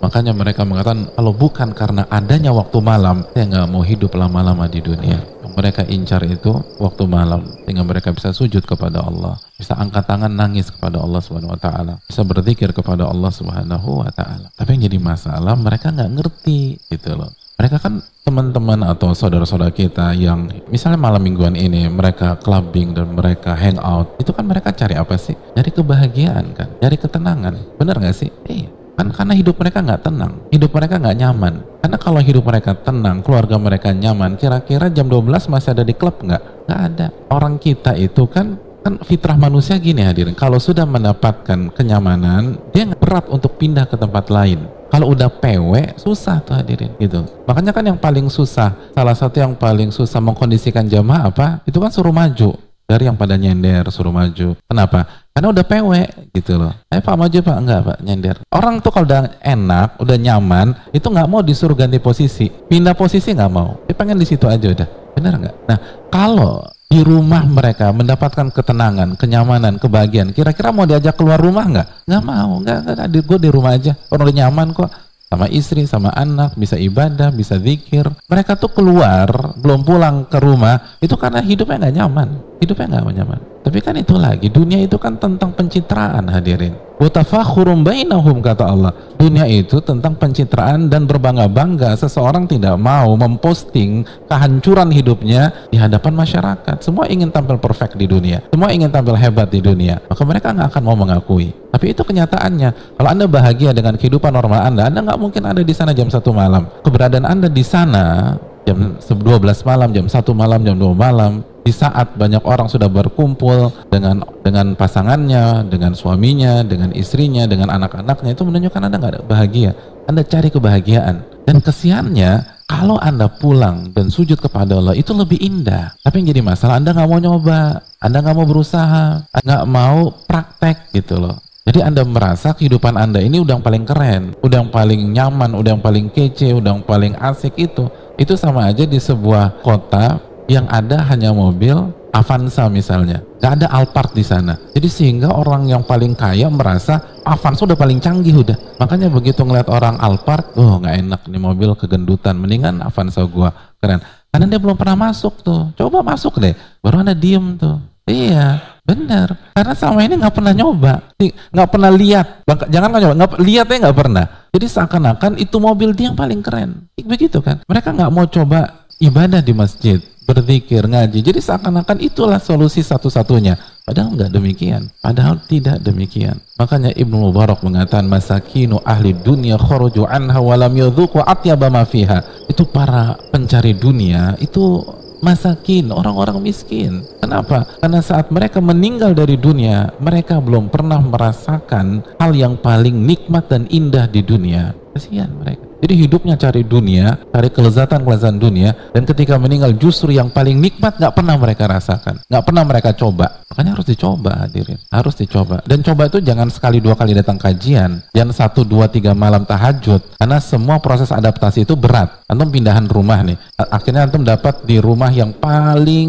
Makanya mereka mengatakan, kalau bukan karena adanya waktu malam, saya nggak mau hidup lama-lama di dunia. Yang mereka incar itu waktu malam, sehingga mereka bisa sujud kepada Allah, bisa angkat tangan nangis kepada Allah Subhanahu Wa Taala, bisa berzikir kepada Allah Subhanahu Wa Taala. Tapi yang jadi masalah, mereka nggak ngerti gitu loh. Mereka kan teman-teman atau saudara-saudara kita yang misalnya malam mingguan ini mereka clubbing dan mereka hangout, itu kan mereka cari apa sih? Cari kebahagiaan kan, cari ketenangan. Bener nggak sih? Iya. Kan karena hidup mereka nggak tenang, hidup mereka nggak nyaman. Karena kalau hidup mereka tenang, keluarga mereka nyaman, kira-kira jam 12 masih ada di klub nggak? Nggak ada. Orang kita itu kan fitrah manusia gini hadirin, kalau sudah mendapatkan kenyamanan, dia berat untuk pindah ke tempat lain. Kalau udah PW, susah tuh hadirin gitu. Makanya kan yang paling susah, salah satu yang paling susah mengkondisikan jamaah apa? Itu kan suruh maju. Dari yang pada nyender, suruh maju. Kenapa? Karena udah PW gitu loh. Ayo Pak maju Pak, enggak Pak, nyender. Orang tuh kalau udah enak, udah nyaman, itu nggak mau disuruh ganti posisi. Pindah posisi nggak mau. Dia pengen di situ aja udah. Benar nggak? Nah, kalau di rumah mereka mendapatkan ketenangan, kenyamanan, kebahagiaan, kira-kira mau diajak keluar rumah nggak? Nggak mau, nggak. Gue di rumah aja, orang udah nyaman kok, sama istri, sama anak, bisa ibadah, bisa zikir. Mereka tuh keluar, belum pulang ke rumah, itu karena hidupnya nggak nyaman, hidupnya nggak nyaman. Tapi kan itu lagi, dunia itu kan tentang pencitraan hadirin. Wa tafakhurum bainahum, kata Allah. Dunia itu tentang pencitraan dan berbangga-bangga. Seseorang tidak mau memposting kehancuran hidupnya di hadapan masyarakat. Semua ingin tampil perfect di dunia, semua ingin tampil hebat di dunia. Maka mereka nggak akan mau mengakui. Tapi itu kenyataannya. Kalau Anda bahagia dengan kehidupan normal Anda nggak mungkin ada di sana jam 1 malam. Keberadaan Anda di sana jam 12 malam, jam 1 malam, jam 2 malam, di saat banyak orang sudah berkumpul dengan pasangannya, dengan suaminya, dengan istrinya, dengan anak-anaknya, itu menunjukkan Anda nggak bahagia. Anda cari kebahagiaan. Dan kesiannya, kalau Anda pulang dan sujud kepada Allah, itu lebih indah. Tapi yang jadi masalah, Anda nggak mau nyoba, Anda nggak mau berusaha, nggak mau praktek gitu loh. Jadi Anda merasa kehidupan Anda ini udah yang paling keren, udah yang paling nyaman, udah yang paling kece, udah yang paling asik itu. Itu sama aja di sebuah kota yang ada hanya mobil Avanza misalnya, nggak ada Alphard di sana. Jadi sehingga orang yang paling kaya merasa Avanza udah paling canggih udah. Makanya begitu ngeliat orang Alphard, oh nggak enak nih mobil kegendutan, mendingan Avanza gua keren. Karena dia belum pernah masuk tuh. Coba masuk deh, baru Anda diem tuh. Iya, benar. Karena selama ini nggak pernah nyoba, nggak pernah lihat. Jangan nggak nyoba, lihatnya nggak pernah. Jadi seakan-akan itu mobil dia yang paling keren. Begitu kan? Mereka nggak mau coba ibadah di masjid, berzikir, ngaji. Jadi seakan-akan itulah solusi satu-satunya. Padahal nggak demikian. Padahal tidak demikian. Makanya Ibnu Mubarak mengatakan, masakinu ahli dunya kharaju anha wa lam yadhuqu atyaba ma fiha. Itu para pencari dunia itu masakin, orang-orang miskin. Kenapa? Karena saat mereka meninggal dari dunia, mereka belum pernah merasakan hal yang paling nikmat dan indah di dunia. Kasihan mereka. Jadi hidupnya cari dunia, cari kelezatan-kelezatan dunia, dan ketika meninggal justru yang paling nikmat nggak pernah mereka rasakan, nggak pernah mereka coba. Makanya harus dicoba hadirin, harus dicoba. Dan coba itu jangan sekali dua kali datang kajian, jangan 1, 2, 3 malam tahajud, karena semua proses adaptasi itu berat. Antum pindahan rumah nih, akhirnya antum dapat di rumah yang paling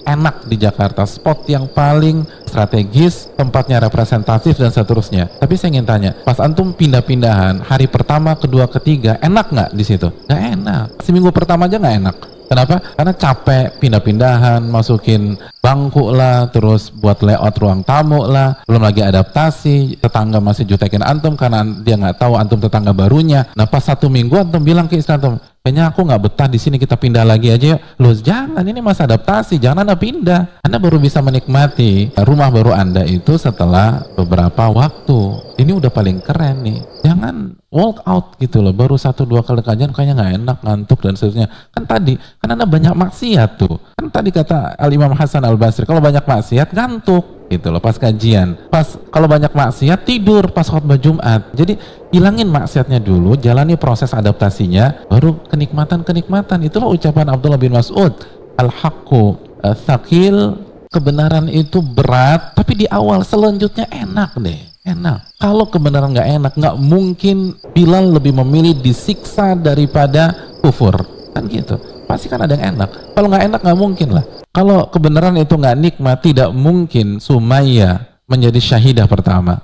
enak di Jakarta, spot yang paling strategis, tempatnya representatif dan seterusnya. Tapi saya ingin tanya, pas antum pindah-pindahan, hari pertama, kedua, ketiga, enak nggak di situ? Nggak enak. Seminggu pertama aja nggak enak. Kenapa? Karena capek, pindah-pindahan, masukin bangku lah, terus buat layout ruang tamu lah, belum lagi adaptasi, tetangga masih jutekin antum karena dia nggak tahu antum tetangga barunya. Nah pas 1 minggu antum bilang ke istri antum, kayaknya aku nggak betah di sini, kita pindah lagi aja. Loh jangan, ini masa adaptasi, jangan Anda pindah. Anda baru bisa menikmati rumah baru Anda itu setelah beberapa waktu. Ini udah paling keren nih. Jangan walk out gitu loh, baru 1, 2 kali kajian kayaknya nggak enak, ngantuk dan seterusnya. Kan tadi, kan Anda banyak maksiat tuh. Kan tadi kata Al-Imam Hasan Al-Basri, kalau banyak maksiat ngantuk gitu loh pas kajian. Kalau banyak maksiat tidur pas khutbah Jumat. Jadi hilangin maksiatnya dulu, jalani proses adaptasinya, baru kenikmatan-kenikmatan. Itulah ucapan Abdullah bin Mas'ud, al-haqqu thaqil, kebenaran itu berat, tapi di awal, selanjutnya enak deh. Enak. Kalau kebenaran nggak enak, nggak mungkin Bilal lebih memilih disiksa daripada kufur. Kan gitu. Pasti kan ada yang enak. Kalau nggak enak nggak mungkin lah. Kalau kebenaran itu nggak nikmat, tidak mungkin Sumayyah menjadi syahidah pertama.